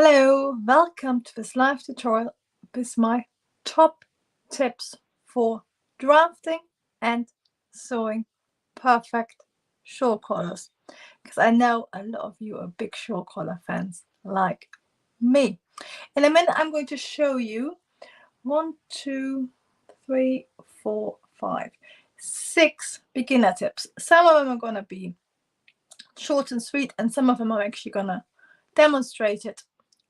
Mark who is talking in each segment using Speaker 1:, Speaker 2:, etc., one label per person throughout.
Speaker 1: Hello, welcome to this live tutorial with my top tips for drafting and sewing perfect shawl collars, because I know a lot of you are big shawl collar fans like me. In a minute I'm going to show you 1, 2, 3, 4, 5, 6 beginner tips. Some of them are going to be short and sweet, and some of them are actually going to demonstrate it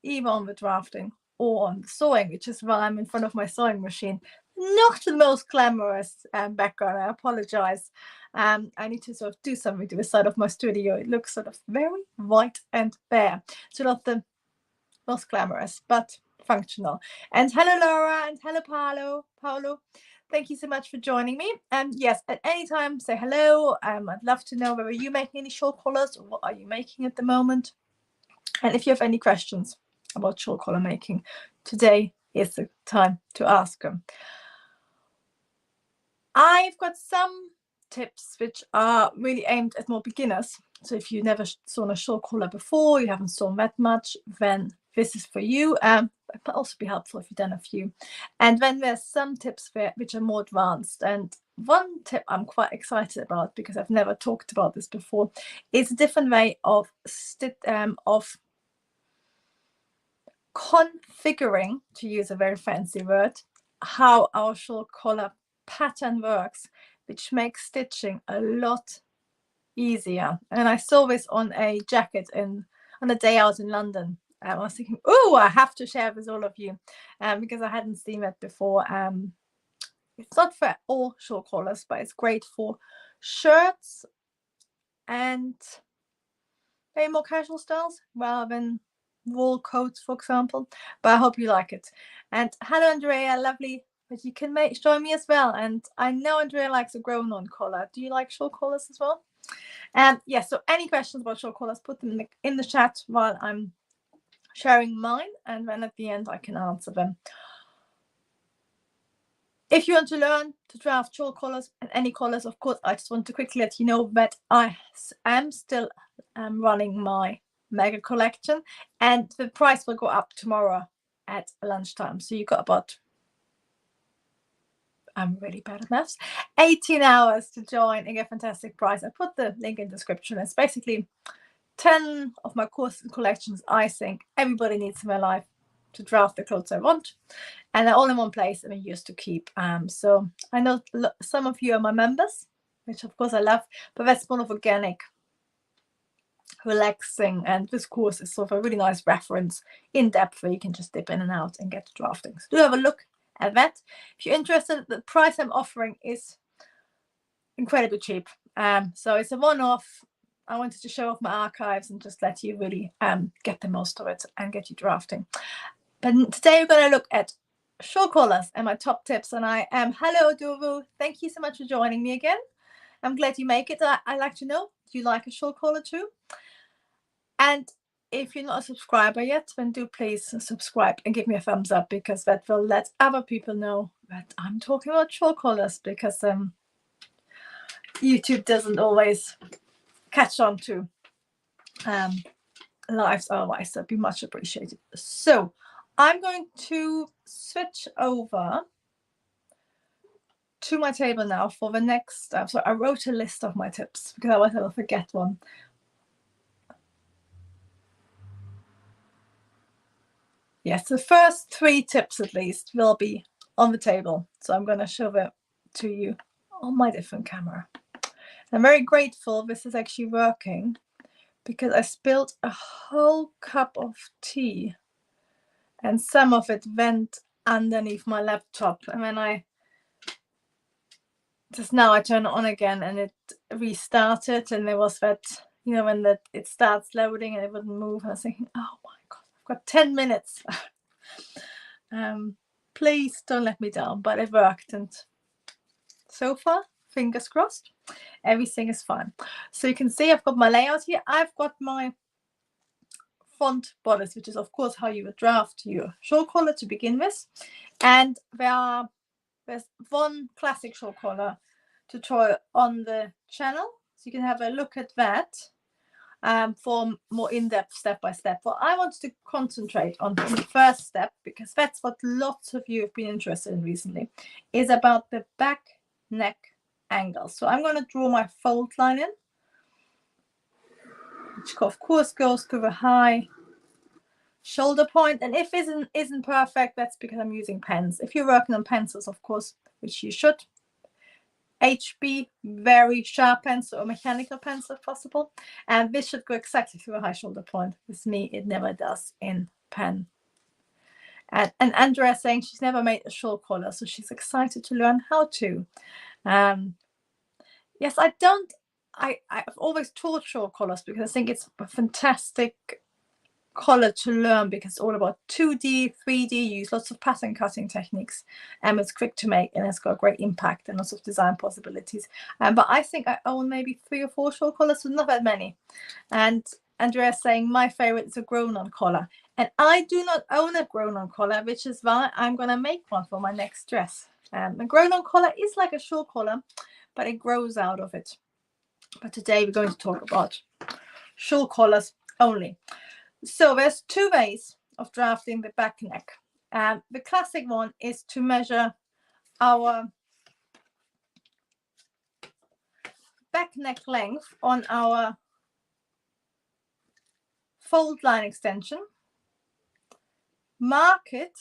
Speaker 1: either on the drafting or on the sewing, which is why I'm in front of my sewing machine. Not the most glamorous background, I apologize. I need to sort of do something to the side of my studio. It looks sort of very white and bare, so not the most glamorous but functional. And hello Laura, and hello Paolo. Thank you so much for joining me. And yes, at any time say hello. I'd love to know whether you're making any shawl collars or what are you making at the moment. And if you have any questions about shawl collar making, today is the time to ask them. I've got some tips which are really aimed at more beginners. So if you've never sewn a shawl collar before, you haven't sewn that much, then this is for you. It might also be helpful if you've done a few. And then there's some tips which are more advanced. And one tip I'm quite excited about, because I've never talked about this before, is a different way of configuring, to use a very fancy word, how our shawl collar pattern works, which makes stitching a lot easier. And I saw this on a jacket on a day out in London. I was thinking, oh, I have to share with all of you, because I hadn't seen it before. It's not for all shawl collars, but it's great for shirts and maybe more casual styles rather than wool coats, for example. But I hope you like it. And hello Andrea, lovely that you can join me as well. And I know Andrea likes a grown-on collar. Do you like shawl collars as well? Yes, so any questions about shawl collars, put them in the chat while I'm sharing mine, and then at the end I can answer them. If you want to learn to draft shawl collars and any collars, of course, I just want to quickly let you know that I am still running my mega collection, and the price will go up tomorrow at lunchtime. So you got about, I'm really bad at maths, 18 hours to join and get a fantastic price. I put the link in the description. It's basically 10 of my course collections I think everybody needs in their life to draft the clothes I want, and they're all in one place and are used to keep. So I know some of you are my members, which of course I love, but that's more of organic, relaxing, and this course is sort of a really nice reference, in depth, where you can just dip in and out and get to drafting. So do have a look at that. If you're interested, the price I'm offering is incredibly cheap. So it's a one-off. I wanted to show off my archives and just let you really get the most of it and get you drafting. But today we're going to look at shawl collars and my top tips. And I am, hello Duru, thank you so much for joining me again. I'm glad you make it. I like to know, do you like a shawl collar too? And if you're not a subscriber yet, then do please subscribe and give me a thumbs up, because that will let other people know that I'm talking about shawl collars, because YouTube doesn't always catch on to lives otherwise. That'd be much appreciated. So I'm going to switch over to my table now for the next step. So I wrote a list of my tips because otherwise I will forget one. Yes, the first 3 tips at least will be on the table. So I'm going to show them to you on my different camera. I'm very grateful this is actually working, because I spilled a whole cup of tea and some of it went underneath my laptop, and then I turned it on again and it restarted, and there was that, you know, when it starts loading and it wouldn't move. I was thinking, oh my god, I've got 10 minutes. Please don't let me down. But it worked, and so far, fingers crossed, everything is fine. So you can see I've got my layout here. I've got my front bodice, which is of course how you would draft your shawl collar to begin with, and there's one classic shawl collar tutorial on the channel, so you can have a look at that. for more in-depth step-by-step. Well, I want to concentrate on the first step, because that's what lots of you have been interested in recently, is about the back neck angle. So I'm going to draw my fold line in, which of course goes to the high shoulder point. And if it isn't perfect, that's because I'm using pens. If you're working on pencils, of course, which you should, HB, very sharp pencil or mechanical pencil if possible, and this should go exactly through a high shoulder point. With me, it never does in pen. And Andrea saying she's never made a shawl collar, so she's excited to learn how to. Yes, I've always taught shawl collars because I think it's a fantastic collar to learn, because it's all about 2D, 3D, use lots of pattern cutting techniques, and it's quick to make, and it's got great impact and lots of design possibilities. But I think I own maybe 3 or 4 shawl collars, so not that many. And Andrea saying my favorite is a grown-on collar, and I do not own a grown-on collar, which is why I'm going to make one for my next dress. A grown-on collar is like a shawl collar, but it grows out of it. But today we're going to talk about shawl collars only. So there's 2 ways of drafting the back neck. The classic one is to measure our back neck length on our fold line extension, mark it,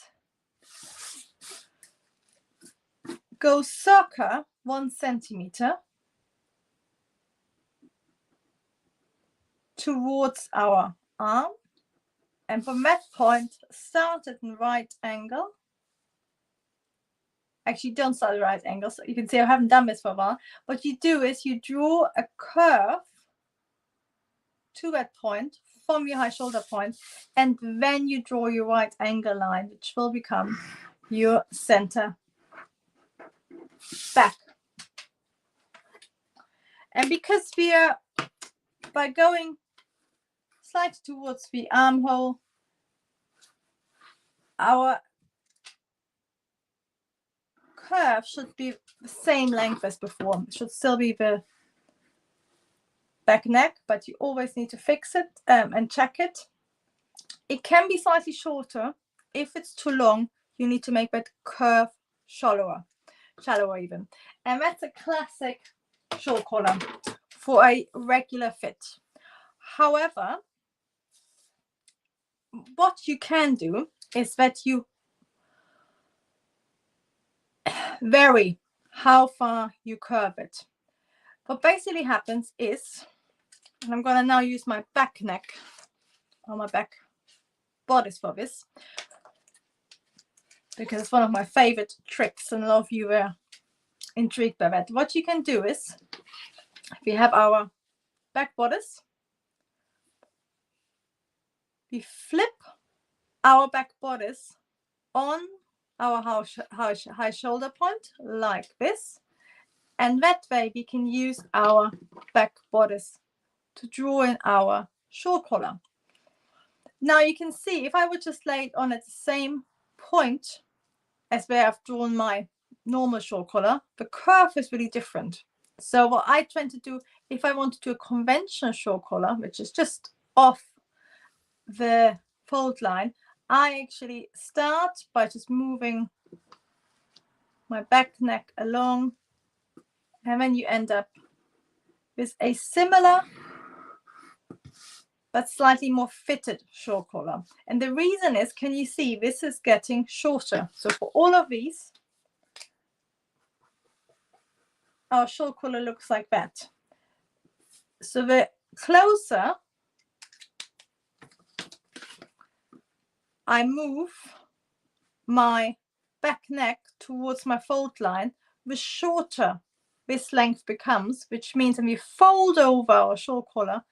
Speaker 1: go circa 1 centimeter towards our arm. And from that point, start at the right angle. Actually, don't start at the right angle. So you can see I haven't done this for a while. What you do is you draw a curve to that point from your high shoulder point, and then you draw your right angle line, which will become your center back. And because we are, by going slightly towards the armhole, our curve should be the same length as before. It should still be the back neck, but you always need to fix it and check it. It can be slightly shorter. If it's too long, you need to make that curve shallower even. And that's a classic shawl collar for a regular fit. However, what you can do is that you vary how far you curve it. What basically happens is, and I'm going to now use my back neck or my back bodice for this, because it's one of my favorite tricks and a lot of you were intrigued by that. What you can do is, we have our back bodice, we flip our back bodice on our high shoulder point like this, and that way we can use our back bodice to draw in our shawl collar. Now you can see, if I would just lay it on at the same point as where I've drawn my normal shawl collar, the curve is really different. So what I tend to do, if I want to do a conventional shawl collar, which is just off the fold line, I actually start by just moving my back neck along, and then you end up with a similar but slightly more fitted shawl collar. And the reason is, can you see this is getting shorter? So for all of these, our shawl collar looks like that. So the closer I move my back neck towards my fold line, the shorter this length becomes, which means when we fold over our shawl collar,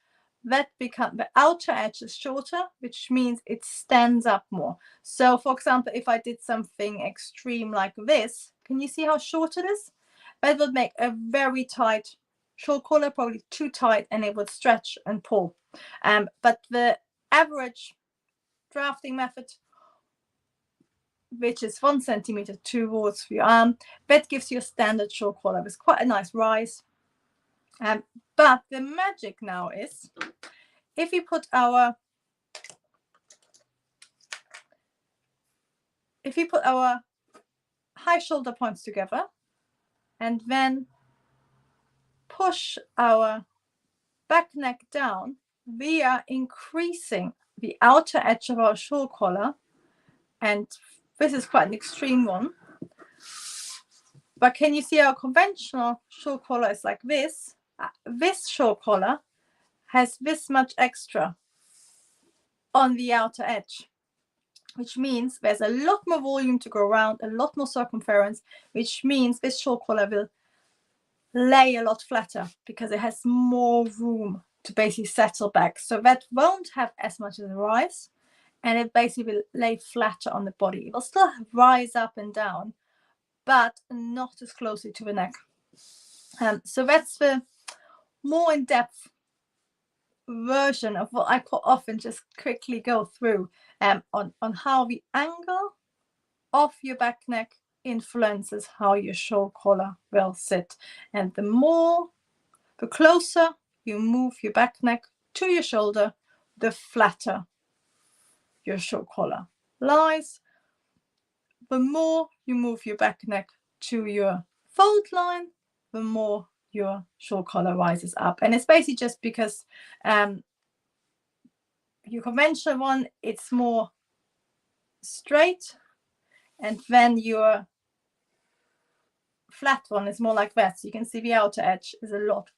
Speaker 1: that becomes, the outer edge is shorter, which means it stands up more. So for example, if I did something extreme like this, can you see how short it is? That would make a very tight shawl collar, probably too tight, and it would stretch and pull. But the average drafting method, which is 1 centimeter towards your arm, that gives you a standard shawl collar with quite a nice rise. But the magic now is, if we put our high shoulder points together and then push our back neck down, we are increasing the outer edge of our shawl collar, and this is quite an extreme one. But can you see our conventional shawl collar is like this? This shawl collar has this much extra on the outer edge, which means there's a lot more volume to go around, a lot more circumference, which means this shawl collar will lay a lot flatter because it has more room to basically settle back. So that won't have as much as a rise, and it basically will lay flatter on the body. It will still rise up and down, but not as closely to the neck. So that's the more in-depth version of what I quite often just quickly go through on how the angle of your back neck influences how your shawl collar will sit. And the closer you move your back neck to your shoulder, the flatter your shawl collar lies. The more you move your back neck to your fold line, the more your shawl collar rises up. And it's basically just because your conventional one, it's more straight, and then your flat one is more like that. So you can see the outer edge is a lot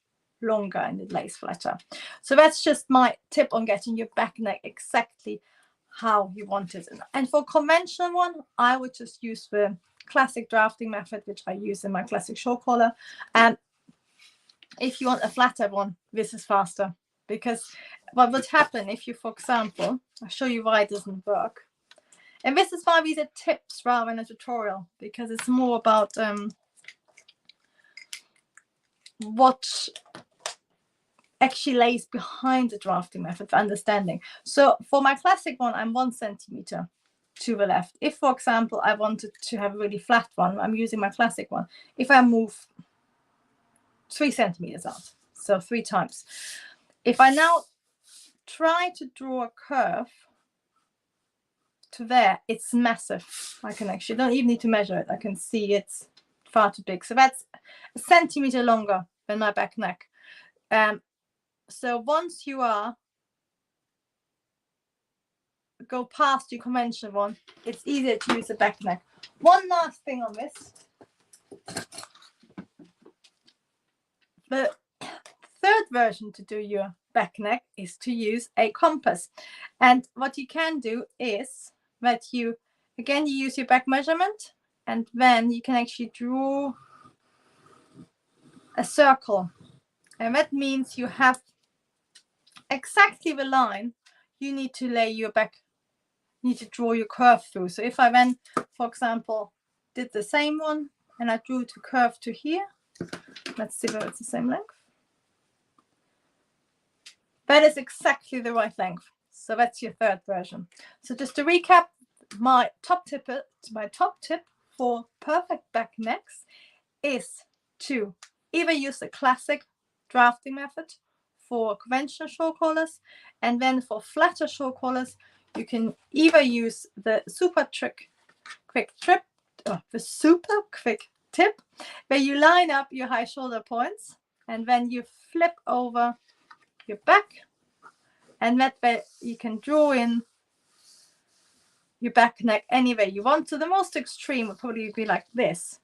Speaker 1: longer and it lays flatter. So that's just my tip on getting your back neck exactly how you want it. And for conventional one, I would just use the classic drafting method, which I use in my classic shawl collar. And if you want a flatter one, this is faster, because what would happen if you, for example, I'll show you why it doesn't work. And this is why these are tips rather than a tutorial, because it's more about what actually lays behind the drafting method for understanding. So for my classic one, I'm 1 centimeter to the left. If, for example, I wanted to have a really flat one, I'm using my classic one. If I move 3 centimeters out, so 3 times. If I now try to draw a curve to there, it's massive. I can actually, don't even need to measure it. I can see it's far too big. So that's a centimeter longer than my back neck. So once you go past your conventional one, it's easier to use a back neck. One last thing on this. The third version to do your back neck is to use a compass. And what you can do is that you use your back measurement, and then you can actually draw a circle. And that means you have exactly the line you need to lay your back, need to draw your curve through. So if I then, for example, did the same one and I drew the curve to here, let's see whether it's the same length. That is exactly the right length. So that's your third version. So just to recap, my top tip for perfect back necks is to either use the classic drafting method for conventional shawl collars, and then for flatter shawl collars, you can either use the super quick tip, where you line up your high shoulder points and then you flip over your back, and that way you can draw in your back neck any way you want. So the most extreme would probably be like this.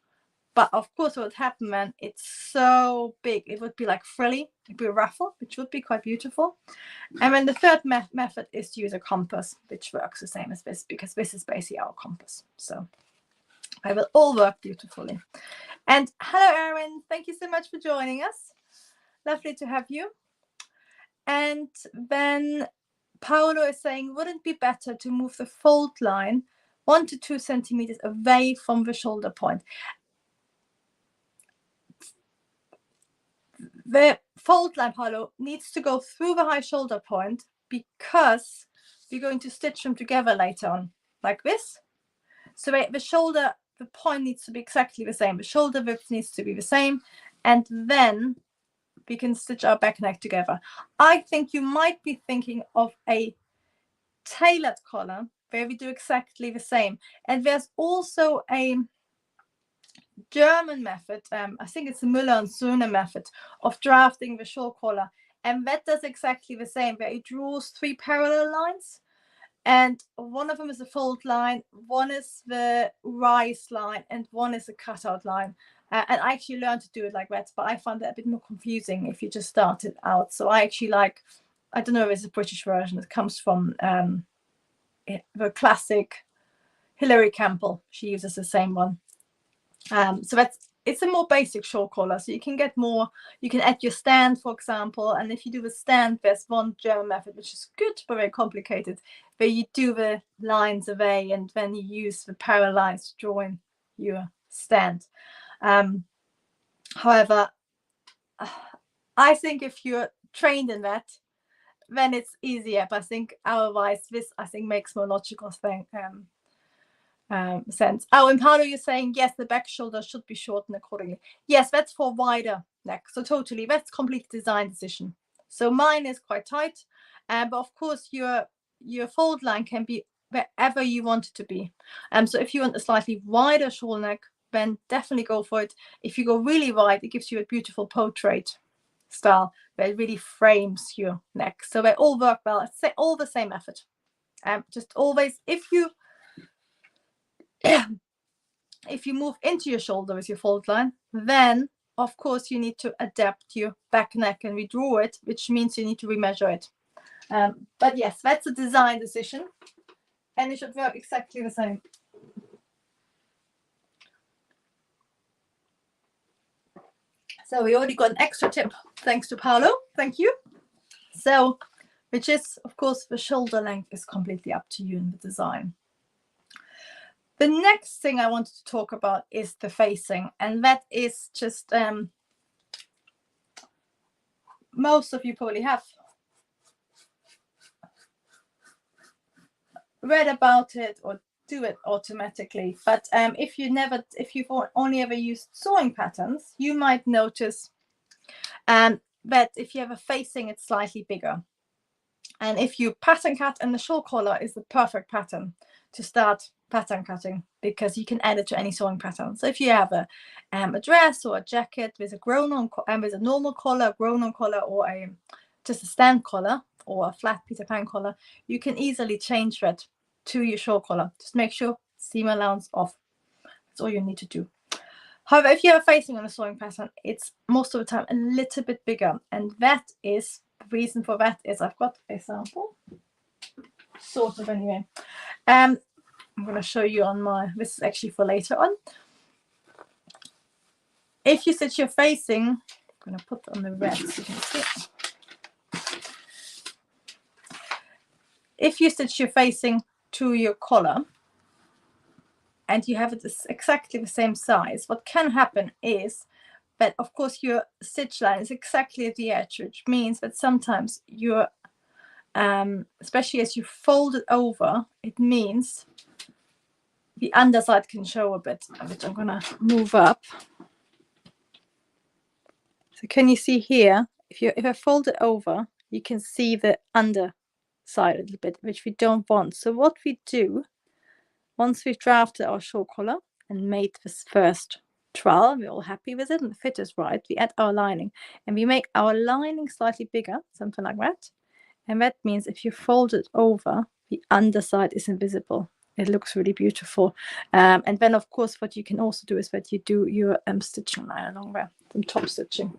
Speaker 1: But of course, what would happen when it's so big, it would be like frilly, it'd be a ruffle, which would be quite beautiful. And then the third method is to use a compass, which works the same as this, because this is basically our compass. So it will all work beautifully. And hello, Erwin. Thank you so much for joining us. Lovely to have you. And then Paolo is saying, wouldn't it be better to move the fold line 1 to 2 centimeters away from the shoulder point? The fold line, Paolo, needs to go through the high shoulder point, because we're going to stitch them together later on, like this. So the point needs to be exactly the same. The shoulder width needs to be the same. And then we can stitch our back neck together. I think you might be thinking of a tailored collar where we do exactly the same. And there's also a German method, I think it's the Müller and Söhne method of drafting the shawl collar. And that does exactly the same, where it draws 3 parallel lines. And one of them is a fold line, one is the rise line, and one is a cutout line. And I actually learned to do it like that, but I found that a bit more confusing if you just started out. So I actually like, I don't know if it's a British version. It comes from the classic Hilary Campbell. She uses the same one. So it's a more basic shawl collar. So you can get more, you can add your stand, for example. And if you do the stand, there's one German method, which is good, but very complicated, where you do the lines away and then you use the parallel lines to draw in your stand. However, I think if you're trained in that, then it's easier. But I think otherwise, this I think makes more logical sense. Oh, and Paolo, you're saying yes, the back shoulder should be shortened accordingly. Yes, that's for wider neck. So totally, that's complete design decision. So mine is quite tight, but of course your fold line can be wherever you want it to be. So if you want a slightly wider shawl neck, then definitely go for it. If you go really wide, it gives you a beautiful portrait style where it really frames your neck. So they all work well. It's all the same effort. Just always, if you move into your shoulder with your fold line, then of course you need to adapt your back neck and redraw it, which means you need to remeasure it. But yes, that's a design decision, and it should work exactly the same. So we already got an extra tip, thanks to Paolo. Thank you. So, which is, of course, the shoulder length is completely up to you in the design. The next thing I wanted to talk about is the facing, and that is just most of you probably have read about it or do it automatically. But if you've only ever used sewing patterns, you might notice that if you have a facing, it's slightly bigger. And if you pattern cut, and the shawl collar is the perfect pattern to start pattern cutting, because you can add it to any sewing pattern. So if you have a dress or a jacket with a grown-on with a normal collar, grown-on collar, or just a stand collar or a flat Peter Pan collar, you can easily change that to your shawl collar. Just make sure seam allowance off. That's all you need to do. However, if you have a facing on a sewing pattern, it's most of the time a little bit bigger, and that is the reason for that is I've got a sample, sort of anyway. I'm going to show you on my, this is actually for later on. If you stitch your facing, I'm going to put on the red so you can see it. If you stitch your facing to your collar and you have it exactly the same size, what can happen is that, of course, your stitch line is exactly at the edge, which means that sometimes your, especially as you fold it over, it means the underside can show a bit, which I'm going to move up. So can you see here, if I fold it over, you can see the underside a little bit, which we don't want. So what we do, once we've drafted our shawl collar and made this first trial, we're all happy with it and the fit is right, we add our lining and we make our lining slightly bigger, something like that. And that means if you fold it over, the underside is invisible. It looks really beautiful. And then, of course, what you can also do is that you do your stitching line along there, some top stitching.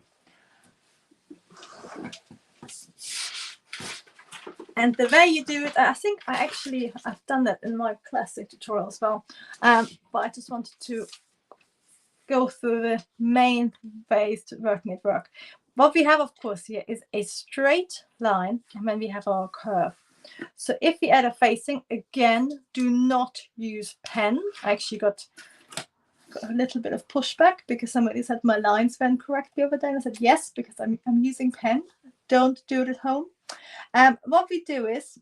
Speaker 1: And the way you do it, I think I've done that in my classic tutorial as well. But I just wanted to go through the main ways to making it work. What we have, of course, here is a straight line, and then we have our curve. So if we add a facing, again, do not use pen. I actually got a little bit of pushback because somebody said my lines went correct the other day. And I said, yes, because I'm using pen. Don't do it at home. What we do is,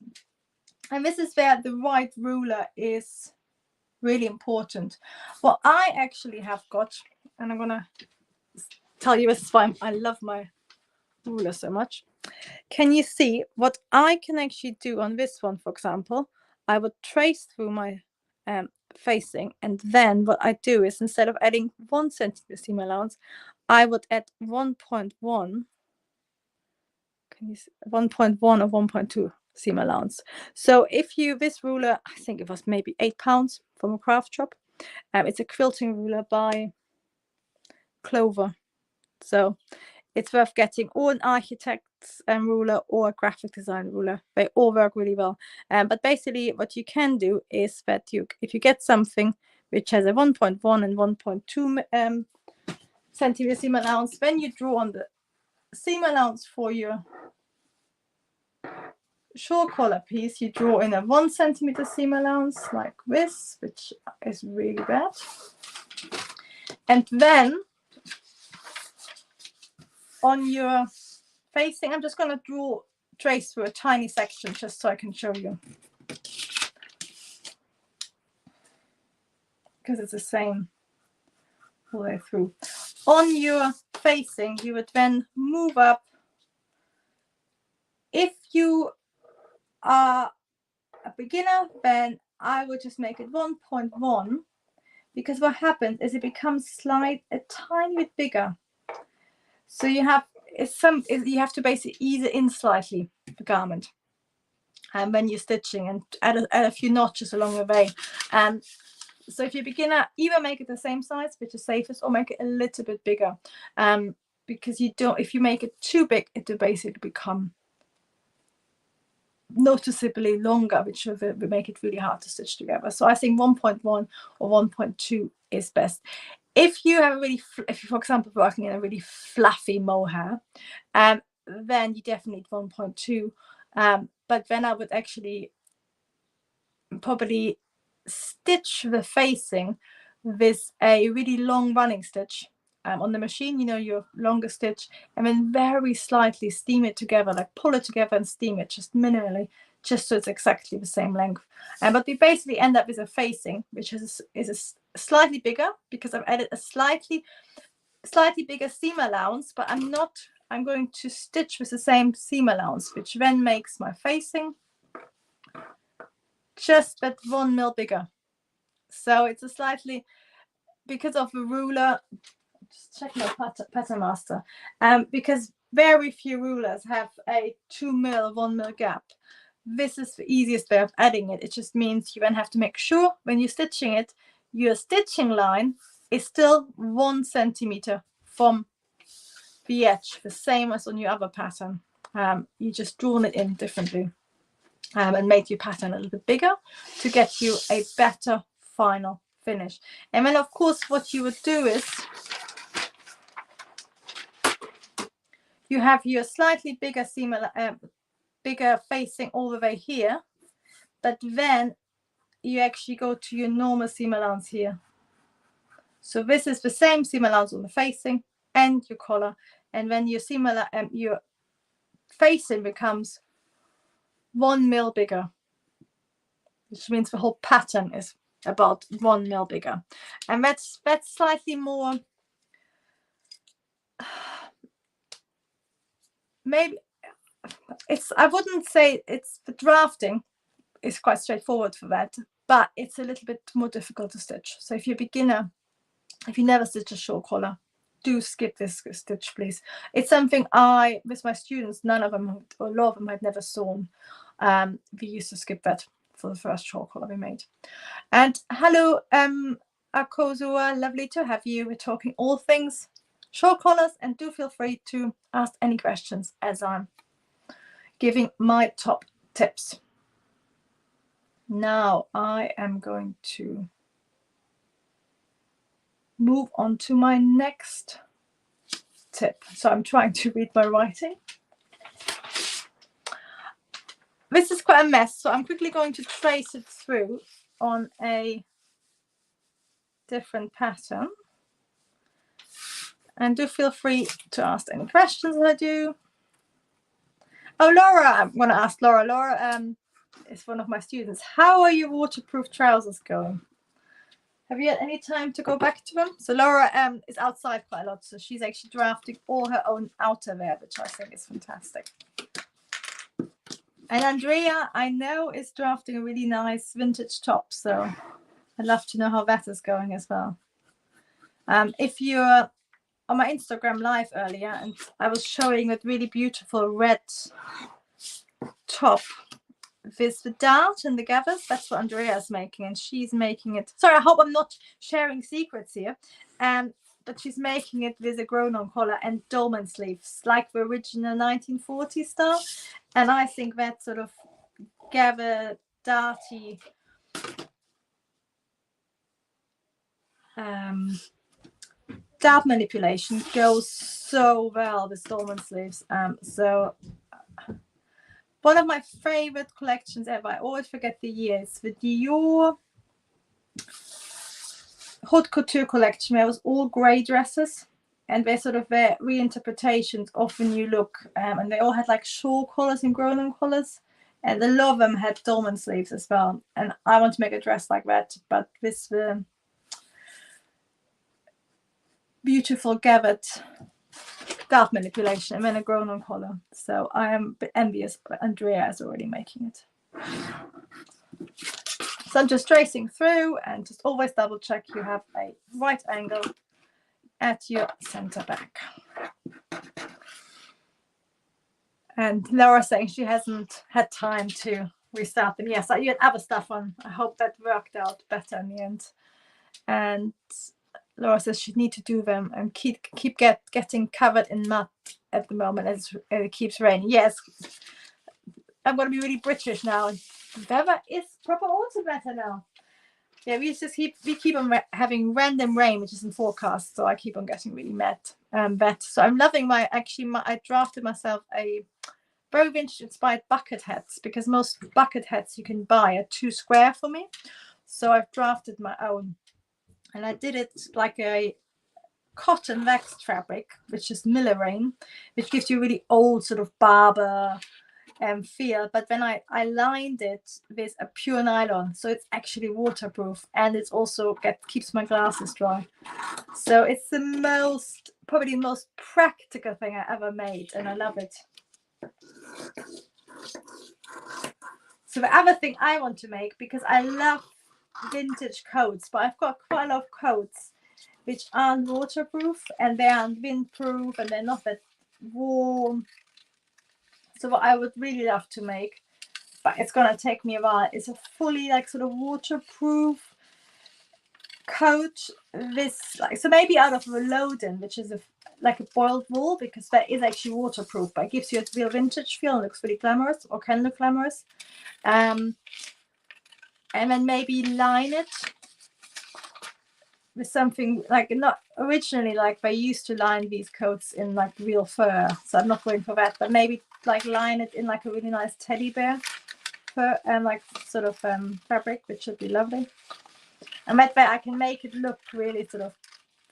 Speaker 1: and this is where the right ruler is really important. What I actually have got, and I'm going to tell you this is why I love my ruler so much. Can you see what I can actually do on this one, for example? I would trace through my facing, and then what I do is, instead of adding 1 centimeter seam allowance, I would add 1.1. Can you see 1.1 or 1.2 seam allowance? So if you, this ruler, I think it was maybe £8 from a craft shop. It's a quilting ruler by Clover. So it's worth getting, or an architect's ruler or a graphic design ruler. They all work really well. But basically what you can do is that if you get something which has a 1.1 and 1.2 centimeter seam allowance, when you draw on the seam allowance for your shawl collar piece, you draw in a 1 centimeter seam allowance like this, which is really bad. And then on your facing, I'm just going to trace through a tiny section just so I can show you, because it's the same all the way through. On your facing, you would then move up. If you are a beginner, then I would just make it 1.1, because what happens is it becomes a tiny bit bigger. So you have to basically ease it in slightly, the garment, and when you're stitching, and add a few notches along the way. So if you're a beginner, either make it the same size, which is safest, or make it a little bit bigger, because if you make it too big, it will basically become noticeably longer, which will make it really hard to stitch together. So I think 1.1 or 1.2 is best. If you have if you, for example, working in a really fluffy mohair, then you definitely need 1.2. But then I would actually probably stitch the facing with a really long running stitch on the machine, your longer stitch, and then very slightly steam it together, like pull it together and steam it just minimally, just so it's exactly the same length. But we basically end up with a facing which is slightly bigger, because I've added a slightly bigger seam allowance, but I'm going to stitch with the same seam allowance, which then makes my facing just that 1 mil bigger. So it's a slightly, because of the ruler, just check my pattern master, because very few rulers have a 2 mil, 1 mil gap. This is the easiest way of adding it. It just means you then have to make sure when you're stitching it, your stitching line is still 1 centimeter from the edge, the same as on your other pattern. You just drawn it in differently, and made your pattern a little bit bigger to get you a better final finish. And then of course what you would do is you have your slightly bigger seam, bigger facing all the way here, but then you actually go to your normal seam allowance here. So this is the same seam allowance on the facing and your collar, and then your your facing becomes 1 mil bigger, which means the whole pattern is about 1 mil bigger. And that's slightly more, maybe I wouldn't say it's, the drafting is quite straightforward for that, but it's a little bit more difficult to stitch. So if you're a beginner, if you never stitch a shawl collar, do skip this stitch, please. It's something with my students, none of them, or a lot of them, had never sewn. We used to skip that for the first shawl collar we made. And hello, Akozua, lovely to have you. We're talking all things shawl collars, and do feel free to ask any questions as I'm giving my top tips. Now I am going to move on to my next tip. So I'm trying to read my writing. This is quite a mess, so I'm quickly going to trace it through on a different pattern. And do feel free to ask any questions that I do. Oh, Laura, I'm going to ask Laura. Laura is one of my students. How are your waterproof trousers going? Have you had any time to go back to them? So Laura is outside quite a lot, so she's actually drafting all her own outerwear, which I think is fantastic. And Andrea, I know, is drafting a really nice vintage top, so I'd love to know how that is going as well. If you're on my Instagram live earlier, and I was showing that really beautiful red top with the dart and the gathers. That's what Andrea's making, and she's making it. Sorry, I hope I'm not sharing secrets here. But she's making it with a grown-on collar and dolman sleeves, like the original 1940 style. And I think that sort of gather darty dart manipulation goes so well with dolman sleeves. So one of my favorite collections ever, I always forget the year, is the Dior haute couture collection, where it was all grey dresses, and they're sort of their reinterpretations of a new look, and they all had like shawl collars and grown-on collars, and a lot of them had dolman sleeves as well. And I want to make a dress like that, but with the beautiful gathered dart manipulation and then a grown-on collar. So I am a bit envious, but Andrea is already making it. So I'm just tracing through, and just always double check you have a right angle at your center back. And Laura saying she hasn't had time to restart them. Yes, you had other stuff on. I hope that worked out better in the end. And Laura says she need to do them and keep getting covered in mud at the moment as it keeps raining. Yes, I'm going to be really British now. Weather is proper autumn weather now. Yeah, we keep on having random rain, which isn't forecast, so I keep on getting really wet. So I'm loving I drafted myself a very vintage inspired bucket hats, because most bucket hats you can buy are too square for me. So I've drafted my own, and I did it like a cotton waxed fabric, which is Millerain, which gives you really old sort of barber feel, but then I lined it with a pure nylon, so it's actually waterproof, and it's also keeps my glasses dry. So it's probably the most practical thing I ever made, and I love it. So the other thing I want to make, because I love vintage coats, but I've got quite a lot of coats which aren't waterproof, and they aren't windproof, and they're not that warm. So what I would really love to make, but it's going to take me a while, is a fully like sort of waterproof coat with like, so maybe out of Veloden, which is like a boiled wool, because that is actually waterproof, but it gives you a real vintage feel and looks really glamorous, or can look glamorous. And then maybe line it with something like, not originally like they used to line these coats in like real fur, so I'm not going for that, but maybe like line it in like a really nice teddy bear fur and like sort of fabric, which should be lovely. And that way I can make it look really sort of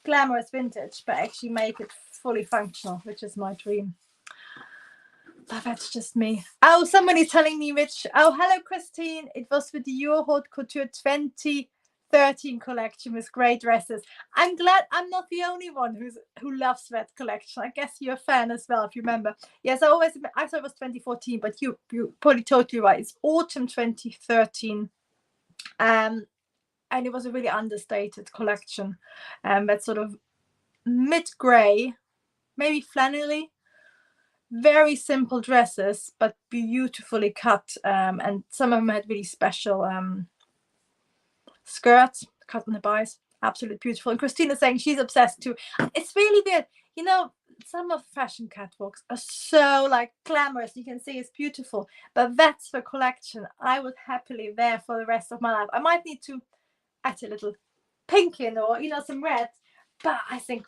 Speaker 1: glamorous vintage, but actually make it fully functional, which is my dream. But that's just me. Oh, somebody's telling me which. Oh, hello Christine, it was with the Dior Haute Couture 2013 collection with grey dresses. I'm glad I'm not the only one who loves that collection. I guess you're a fan as well, if you remember. Yes, I thought it was 2014, but you're probably totally right. It's autumn 2013. And it was a really understated collection. That sort of mid-grey, maybe flannelly, very simple dresses, but beautifully cut. And some of them had really special skirts cut on the bias. Absolutely beautiful. And Christina's saying she's obsessed too. It's really weird. You know, some of fashion catwalks are so like glamorous. You can see it's beautiful, but that's the collection I would happily wear for the rest of my life. I might need to add a little pink in, or some red, but I think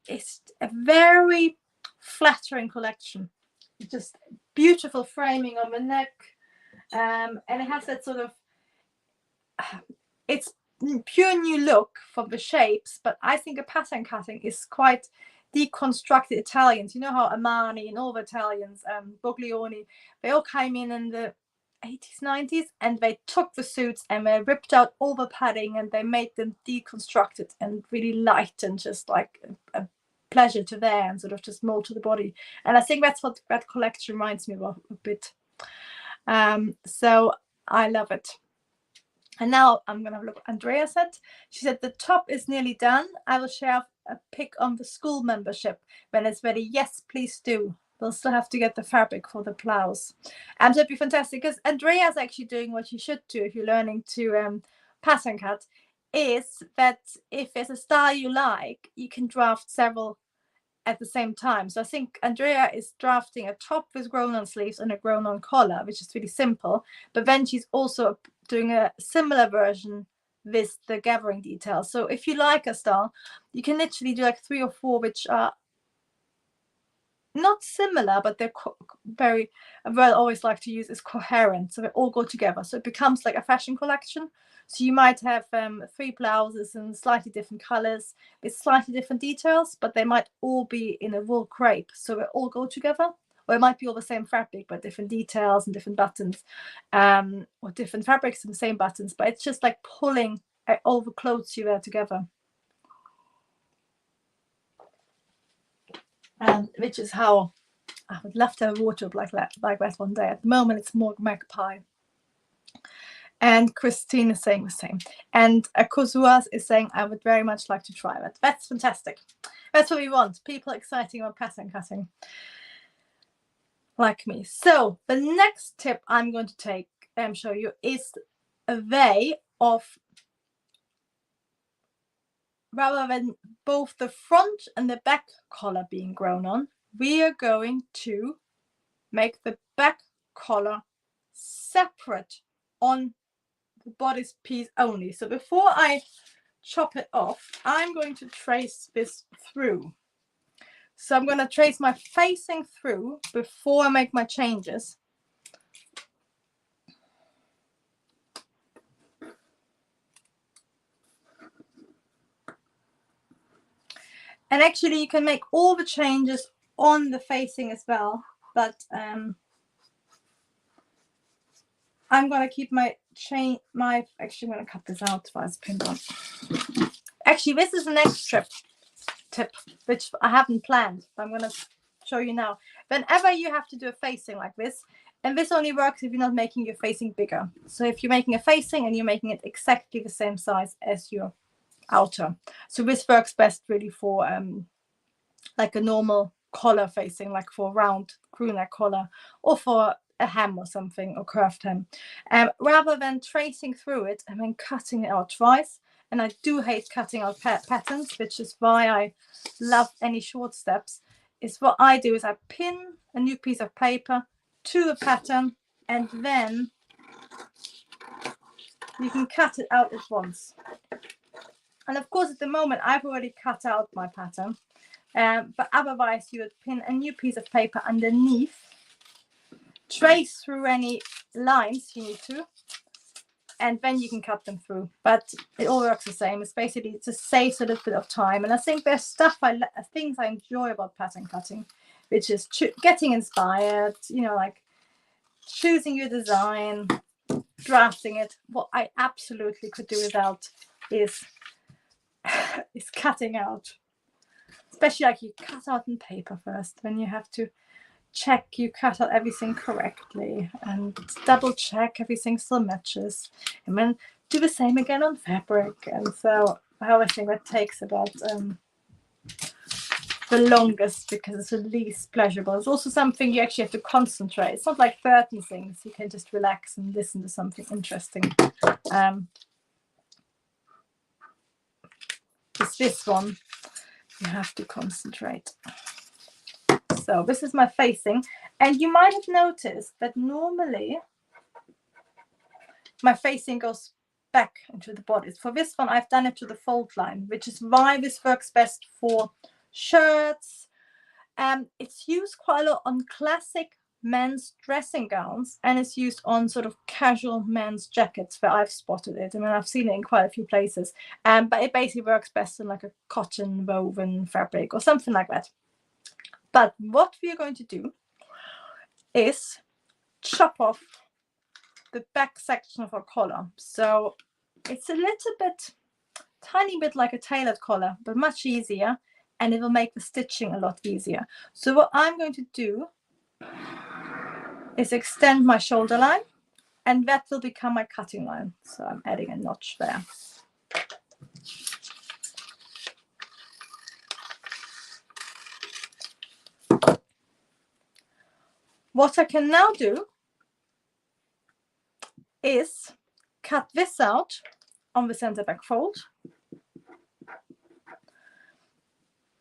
Speaker 1: it's a very flattering collection. Just beautiful framing on the neck, and it has that sort of it's pure new look from the shapes, but I think a pattern cutting is quite deconstructed Italians. You know how Armani and all the Italians, Boglioni, they all came in, and 80s, 90s, and they took the suits and they ripped out all the padding and they made them deconstructed and really light and just like a pleasure to wear and sort of just mold to the body. And I think that's what that collection reminds me of a bit. So I love it. And now I'm going to have a look what Andrea said. She said, the top is nearly done. I will share a pic on the school membership when it's ready. Yes, please do. We'll still have to get the fabric for the blouse. And that'd be fantastic because Andrea's actually doing what you should do if you're learning to pattern cut, is that if there's a style you like, you can draft several at the same time. So I think Andrea is drafting a top with grown-on sleeves and a grown-on collar, which is really simple. But then she's also doing a similar version with the gathering details. So if you like a style, you can literally do like 3 or 4 which are not similar, but they're very, what I always like to use is coherent. So they all go together. So it becomes like a fashion collection. So you might have 3 blouses in slightly different colors with slightly different details, but they might all be in a wool crepe. So they all go together. Or it might be all the same fabric, but different details and different buttons, or different fabrics and the same buttons. But it's just like pulling all the clothes you wear together. Which is how I would love to have a wardrobe like that one day. At the moment, it's more magpie. And Christine is saying the same. And Kozuas is saying, I would very much like to try that. That's fantastic. That's what we want. People exciting about pattern cutting. Like me. So the next tip I'm going to take and show you is a way of, rather than both the front and the back collar being grown on, we are going to make the back collar separate on the bodice piece only. So before I chop it off, I'm going to trace this through. So I'm going to trace my facing through before I make my changes. And actually you can make all the changes on the facing as well, but I'm going to keep my chain, actually I'm going to cut this out while it's pinned on. Actually, this is the next tip, which I haven't planned, but I'm going to show you now. Whenever you have to do a facing like this, and this only works if you're not making your facing bigger. So if you're making a facing and you're making it exactly the same size as your outer. So this works best really for like a normal collar facing, like for a round crew neck collar, or for a hem or something, or curved hem, rather than tracing through it and then cutting it out twice. And I do hate cutting out patterns, which is why I love any short steps. Is what I do is I pin a new piece of paper to the pattern, and then you can cut it out at once. And of course, at the moment, I've already cut out my pattern, but otherwise you would pin a new piece of paper underneath, trace through any lines you need to, and then you can cut them through. But it all works the same. It's basically just saves a little bit of time. And I think there's things I enjoy about pattern cutting, which is getting inspired, you know, like choosing your design, drafting it. What I absolutely could do without is cutting out. Especially like you cut out in paper first, when you have to check you cut out everything correctly and double check everything still matches, and then do the same again on fabric. And so I always think that takes about the longest, because it's the least pleasurable. It's also something you actually have to concentrate. It's not like 30 things you can just relax and listen to something interesting. It's this one you have to concentrate. So this is my facing, and you might have noticed that normally my facing goes back into the bodice. For this one, I've done it to the fold line, which is why this works best for shirts. It's used quite a lot on classic men's dressing gowns, and it's used on sort of casual men's jackets where I've spotted it. I mean, I've seen it in quite a few places, but it basically works best in like a cotton woven fabric or something like that. But what we are going to do is chop off the back section of our collar. So it's a little bit, tiny bit like a tailored collar, but much easier, and it will make the stitching a lot easier. So what I'm going to do is extend my shoulder line, and that will become my cutting line. So I'm adding a notch there. What I can now do is cut this out on the center back fold.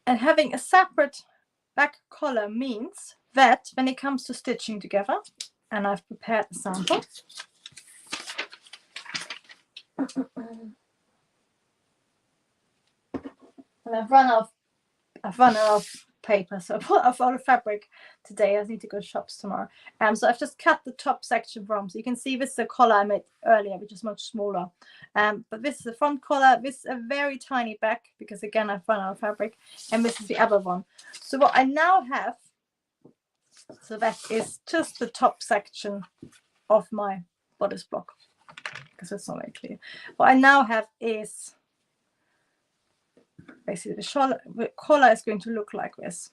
Speaker 1: And having a separate back collar means that when it comes to stitching together, and I've prepared a sample. And I've run out of paper, so I put off all the fabric today. I need to go to shops tomorrow. So I've just cut the top section from. So you can see this is the collar I made earlier, which is much smaller. But this is the front collar. This is a very tiny back because again I've run out of fabric, and this is the other one. So what I now have, so that is just the top section of my bodice block, because it's not very clear. What I now have is basically the collar is going to look like this.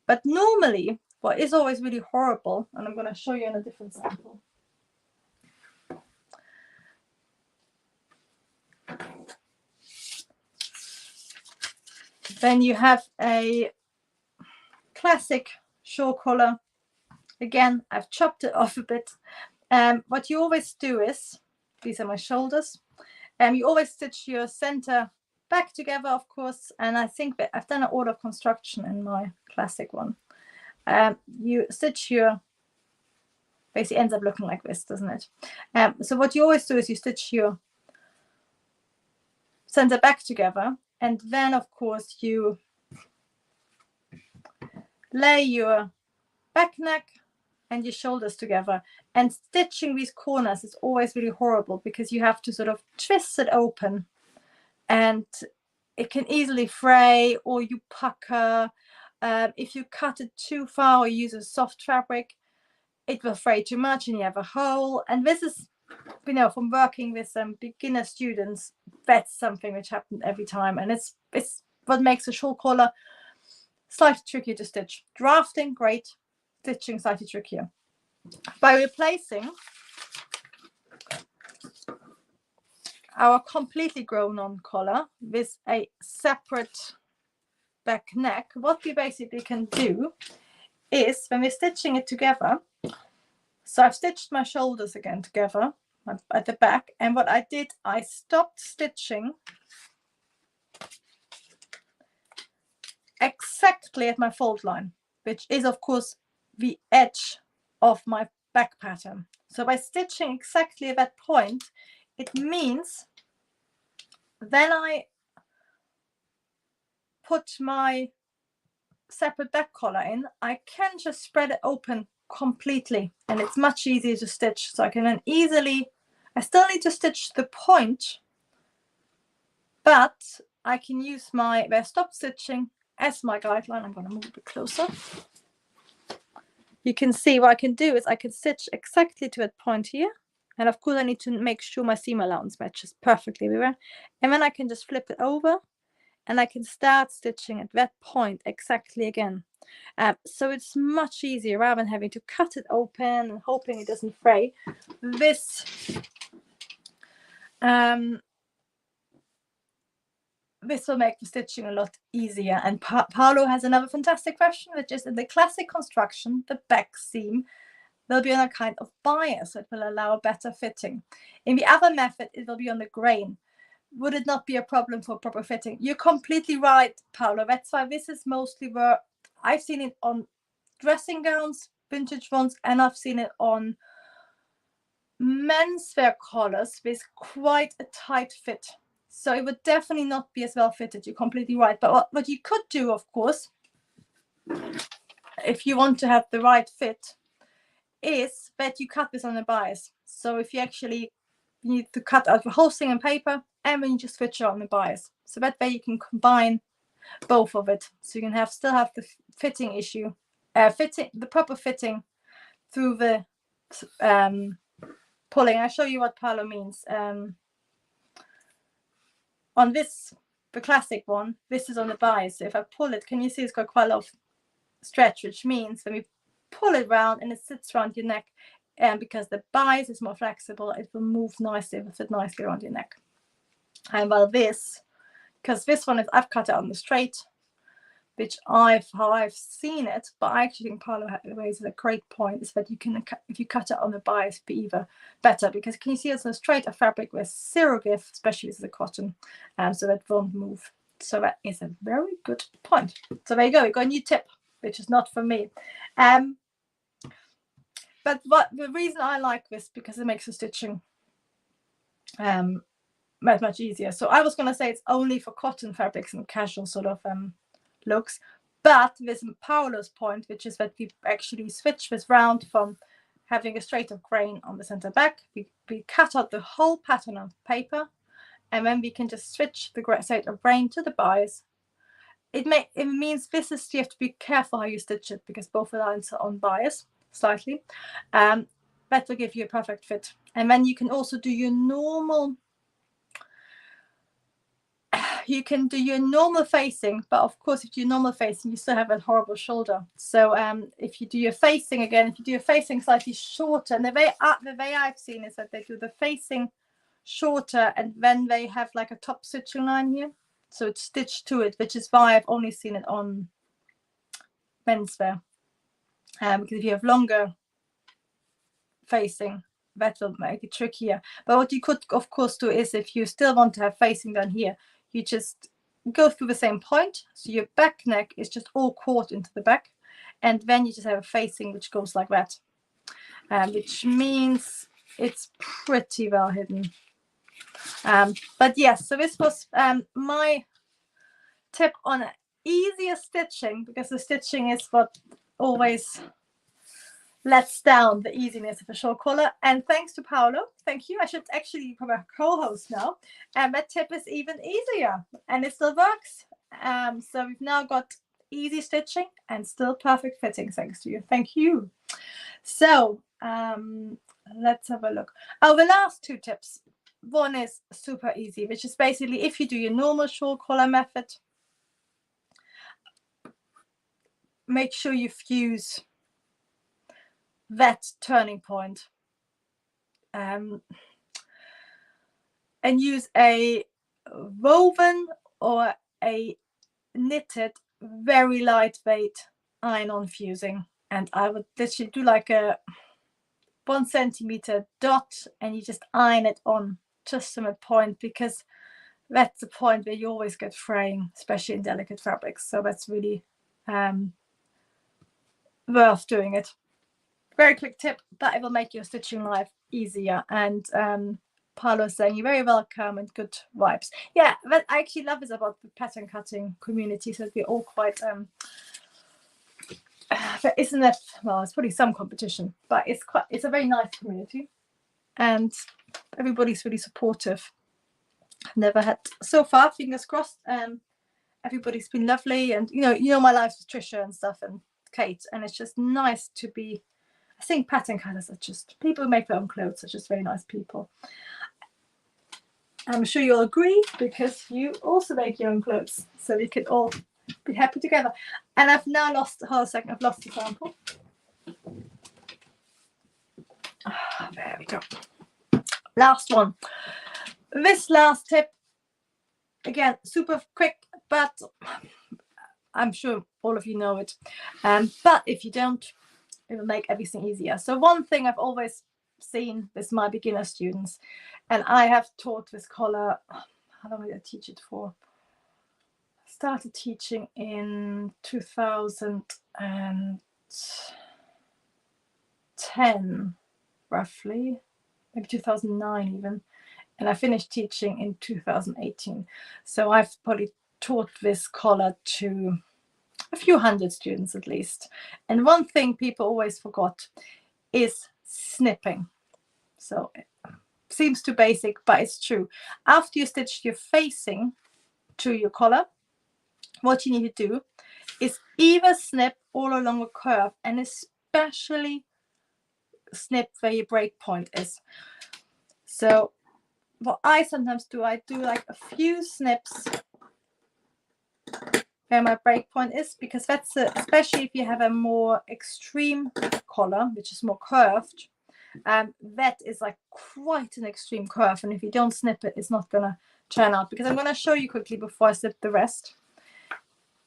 Speaker 1: But normally, what is always really horrible, and I'm going to show you in a different sample. Then you have a classic shawl collar. Again, I've chopped it off a bit. What you always do is, these are my shoulders, you always stitch your center back together, of course, and I think that I've done an order of construction in my classic one. You stitch your, basically ends up looking like this, doesn't it? So what you always do is you stitch your center back together, and then of course you lay your back neck and your shoulders together. And stitching these corners is always really horrible because you have to sort of twist it open, and it can easily fray, or you pucker. If you cut it too far or use a soft fabric, it will fray too much and you have a hole. And this is, you know, from working with some beginner students, that's something which happens every time. And it's what makes a shawl collar slightly trickier to stitch. Drafting, great. Stitching, slightly trickier. By replacing our completely grown on collar with a separate back neck, what we basically can do is, when we're stitching it together, so I've stitched my shoulders again together at the back, and what I did, I stopped stitching exactly at my fold line, which is of course the edge of my back pattern. So by stitching exactly at that point, it means then I put my separate back collar in, I can just spread it open completely, and it's much easier to stitch. So I can then easily, I still need to stitch the point, but I can use my where I stop stitching as my guideline. I'm going to move a bit closer. You can see what I can do is I can stitch exactly to that point here, and of course I need to make sure my seam allowance matches perfectly everywhere, and then I can just flip it over and I can start stitching at that point exactly again. So it's much easier rather than having to cut it open and hoping it doesn't fray. This this will make the stitching a lot easier. And Paolo has another fantastic question, which is, in the classic construction, the back seam will be on a kind of bias, so it will allow better fitting. In the other method, it will be on the grain. Would it not be a problem for proper fitting? You're completely right, Paolo. That's why this is mostly where I've seen it on dressing gowns, vintage ones, and I've seen it on menswear collars with quite a tight fit. So it would definitely not be as well fitted. You're completely right. But what you could do, of course, if you want to have the right fit, is that you cut this on a bias. So if you actually need to cut out the whole thing in paper, and then you just switch it on the bias. So that way you can combine both of it. So you can still have the fitting issue, the proper fitting through the pulling. I'll show you what palo means. On this, the classic one, this is on the bias. So if I pull it, can you see it's got quite a lot of stretch, which means when we pull it round and it sits around your neck, and because the bias is more flexible, it will move nicely, it will fit nicely around your neck. And while this, because this one is, I've cut it on the straight, which how I've seen it, but I actually think palo raises a great point, is that you can, if you cut it on the bias, be even better, because can you see it's a straight fabric with zero give, especially with the cotton, so that won't move. So that is a very good point. So there you go, we got a new tip, which is not for me. But the reason I like this, because it makes the stitching much easier. So I was going to say it's only for cotton fabrics and casual sort of looks, but with Paolo's point, which is that we actually switch this round from having a straight of grain on the center back, we cut out the whole pattern on paper, and then we can just switch the straight of grain to the bias. It means this is, you have to be careful how you stitch it, because both the lines are on bias slightly. That will give you a perfect fit. And then you can also do your normal, facing, but of course if you do normal facing, you still have a horrible shoulder. So if you do your facing again, if you do your facing slightly shorter, and the way I've seen is that they do the facing shorter, and then they have like a top stitching line here, so it's stitched to it, which is why I've only seen it on menswear. Because if you have longer facing, that will make it trickier. But what you could of course do is, if you still want to have facing down here, you just go through the same point, so your back neck is just all caught into the back, and then you just have a facing which goes like that, which means it's pretty well hidden. But yes, so this was my tip on easier stitching, because the stitching is what always lets down the easiness of a shawl collar. And thanks to Paolo, thank you. I should actually become a co-host now, and that tip is even easier, and it still works. So we've now got easy stitching and still perfect fitting, thanks to you. Thank you. So let's have a look. Oh, the last two tips. One is super easy, which is basically if you do your normal shawl collar method, make sure you fuse that turning point, and use a woven or a knitted very lightweight iron-on fusing. And I would literally do like a 1 centimeter dot, and you just iron it on just from a point, because that's the point where you always get fraying, especially in delicate fabrics. So that's really worth doing it. Very quick tip, but it will make your stitching life easier. And Paolo is saying you're very welcome and good vibes. Yeah, but I actually love this about the pattern cutting community, so we're all quite but isn't that, well, it's probably some competition, but it's a very nice community, and everybody's really supportive. I've never had, so far, fingers crossed, everybody's been lovely. And you know my life with Trisha and stuff, and Kate, and it's just nice to be, I think pattern cutters are just people who make their own clothes, are just very nice people. I'm sure you'll agree, because you also make your own clothes, so we could all be happy together. And I've now lost, hold a second, I've lost the sample. There we go. Last one. This last tip, again, super quick, but I'm sure all of you know it. But if you don't, it will make everything easier. So one thing I've always seen with my beginner students, and I have taught this collar, how long did I teach it for? I started teaching in 2010, roughly, maybe 2009 even. And I finished teaching in 2018. So I've probably taught this collar to a few hundred students at least. And one thing people always forgot is snipping. So it seems too basic, but it's true. After you stitch your facing to your collar, what you need to do is either snip all along the curve, and especially snip where your break point is. So what I sometimes do, I do like a few snips where my break point is, because that's especially if you have a more extreme collar, which is more curved, that is like quite an extreme curve, and if you don't snip it, it's not gonna turn out. Because I'm gonna show you quickly before I snip the rest.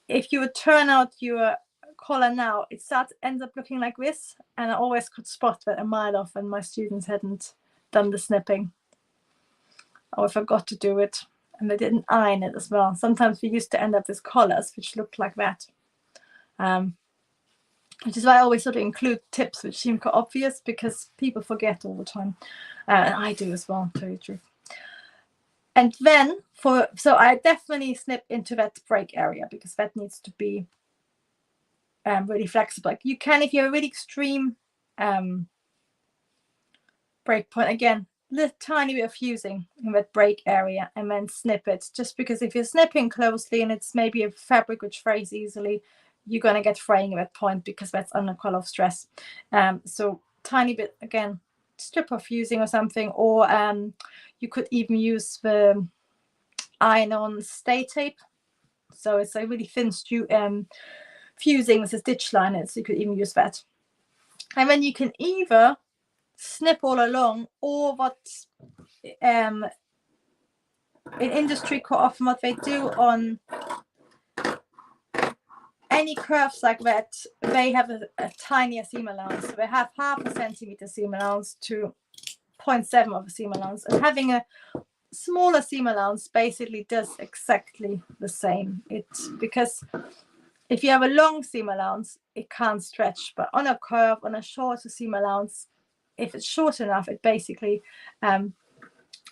Speaker 1: If you would turn out your collar now, it ends up looking like this, and I always could spot that a mile off when my students hadn't done the snipping, or forgot to do it, and they didn't iron it as well. Sometimes we used to end up with collars which looked like that, which is why I always sort of include tips which seem quite obvious, because people forget all the time, and I do as well, to tell you the truth. And then so I definitely snip into that break area, because that needs to be really flexible. Like you can, if you have a really extreme break point, again, little tiny bit of fusing in that break area, and then snip it. Just because if you're snipping closely and it's maybe a fabric which frays easily, you're going to get fraying at that point, because that's under quite a lot of stress. So tiny bit, again, strip of fusing or something, or you could even use the iron-on stay tape. So it's a really thin fusing with a stitch line, so you could even use that. And then you can either snip all along, or what in industry quite often what they do on any curves like that, they have a tinier seam allowance. So they have 0.5 centimeter seam allowance to 0.7 of a seam allowance, and having a smaller seam allowance basically does exactly the same. It's because if you have a long seam allowance, it can't stretch, but on a curve, on a shorter seam allowance, if it's short enough, it basically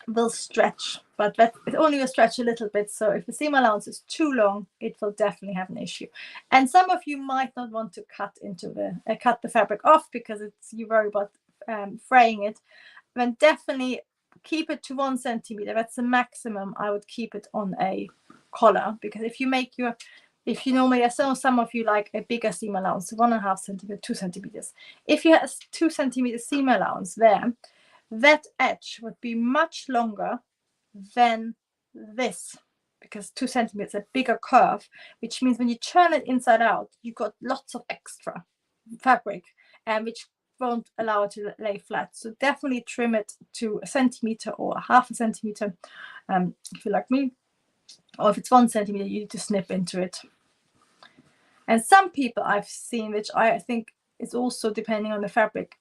Speaker 1: will stretch, but that it only will stretch a little bit. So if the seam allowance is too long, it will definitely have an issue. And some of you might not want to cut the fabric off, because you worry about fraying it. Then definitely keep it to 1 centimeter. That's the maximum I would keep it on a collar, because if you normally, I saw some of you like a bigger seam allowance, 1.5 centimeter, 2 centimeters. If you have a 2 centimeter seam allowance there, that edge would be much longer than this, because 2 centimeters is a bigger curve, which means when you turn it inside out, you got lots of extra fabric, and which won't allow it to lay flat. So definitely trim it to 1 centimeter or 0.5 centimeter, if you like me. Or if it's 1 centimeter, you need to snip into it. And some people I've seen, which I think is also depending on the fabric,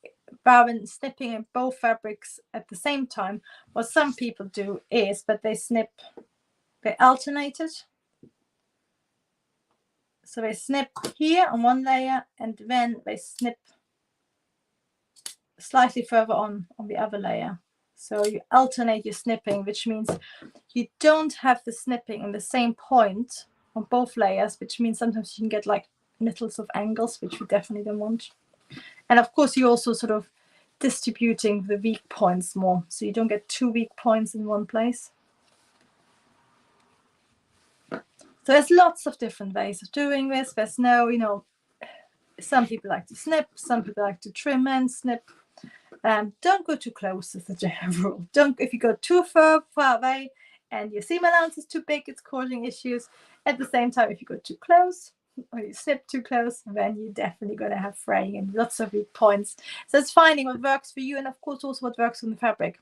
Speaker 1: rather than snipping in both fabrics at the same time, what some people do is that they alternate it. So they snip here on one layer, and then they snip slightly further on the other layer. So you alternate your snipping, which means you don't have the snipping in the same point on both layers, which means sometimes you can get like little sort of angles, which we definitely don't want. And of course, you also sort of distributing the weak points more, so you don't get 2 weak points in one place. So there's lots of different ways of doing this. There's no, some people like to snip, some people like to trim and snip. Don't go too close as a general rule. If you go too far away and your seam allowance is too big, it's causing issues. At the same time, if you go too close or you snip too close, then you're definitely going to have fraying and lots of weak points. So it's finding what works for you, and of course also what works on the fabric.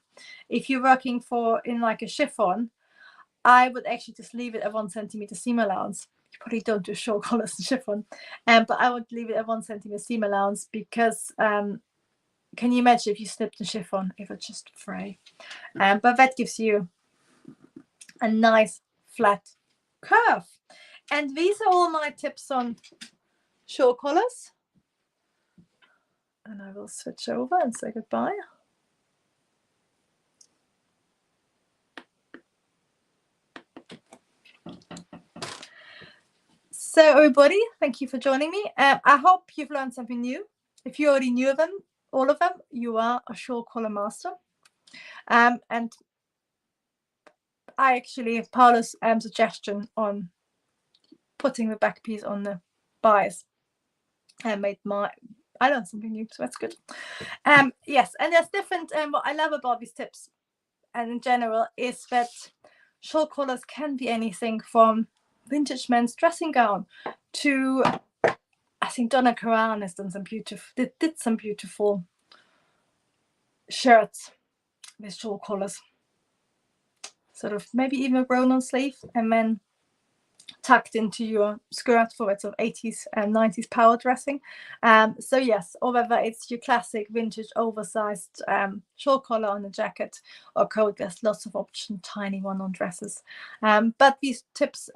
Speaker 1: If you're working in like a chiffon, I would actually just leave it at 1 centimeter seam allowance. You probably don't do shawl collars and chiffon, but I would leave it at 1 centimeter seam allowance, because can you imagine if you snipped the chiffon, it would just fray. But that gives you a nice flat curve. And these are all my tips on shawl collars. And I will switch over and say goodbye. So everybody, thank you for joining me. I hope you've learned something new. If you already knew them, all of them, you are a shawl collar master. And I actually have Paula's suggestion on putting the back piece on the bias, and made I learned something new, so that's good. Yes, and there's different. What I love about these tips, and in general, is that shawl collars can be anything from vintage men's dressing gown to, I think Donna Karan has done some beautiful, did some beautiful shirts with shawl collars, sort of maybe even a roll-on sleeve and then tucked into your skirt for its sort of 80s and 90s power dressing. So yes, or whether it's your classic vintage oversized shawl collar on a jacket or coat, there's lots of options, tiny one on dresses. But these tips,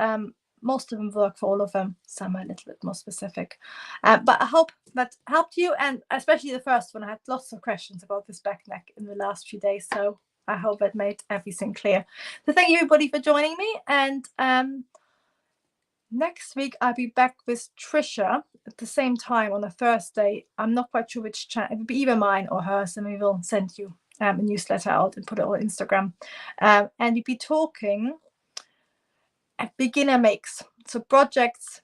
Speaker 1: most of them work for all of them. Some are a little bit more specific. But I hope that helped you, and especially the first one. I had lots of questions about this back neck in the last few days, so I hope it made everything clear. So thank you everybody for joining me, and next week I'll be back with Trisha at the same time on a Thursday. I'm not quite sure which channel. It will be either mine or hers, and we will send you a newsletter out and put it on Instagram. And we'll be talking at beginner makes. So projects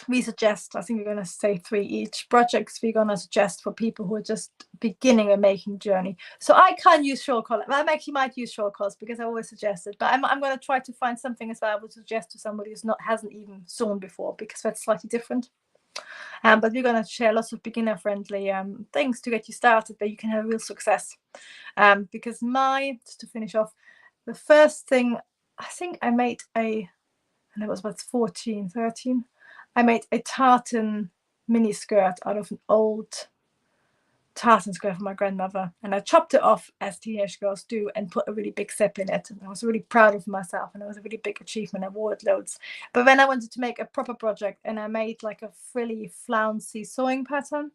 Speaker 1: we suggest, I think we're going to say 3 each. Projects we're going to suggest for people who are just beginning a making journey. So I can't use shawl collar. Well, I actually might use shawl collars because I always suggest it, but I'm going to try to find something as well I would suggest to somebody who's hasn't even sewn before, because that's slightly different. But we're going to share lots of beginner friendly things to get you started, that you can have real success. Because just to finish off, the first thing, I think I made and it was about 14, 13. I made a tartan mini skirt out of an old tartan skirt from my grandmother, and I chopped it off as teenage girls do and put a really big zip in it. And I was really proud of myself, and it was a really big achievement. I wore it loads. But then I wanted to make a proper project, and I made like a frilly flouncy sewing pattern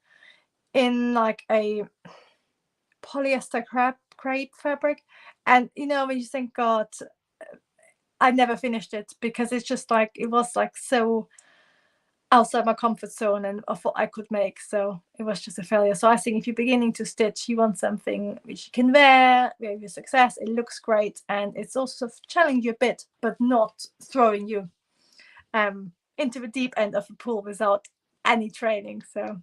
Speaker 1: in like a polyester crepe fabric. And you know, when you think, God, I never finished it because it's just like, it was like so outside my comfort zone and of what I could make, so it was just a failure. So I think if you're beginning to stitch, you want something which you can wear with your success. It looks great, and it's also challenging you a bit, but not throwing you into the deep end of the pool without any training. So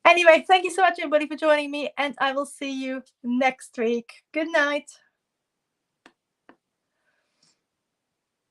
Speaker 1: anyway, thank you so much everybody for joining me, and I will see you next week. Good night.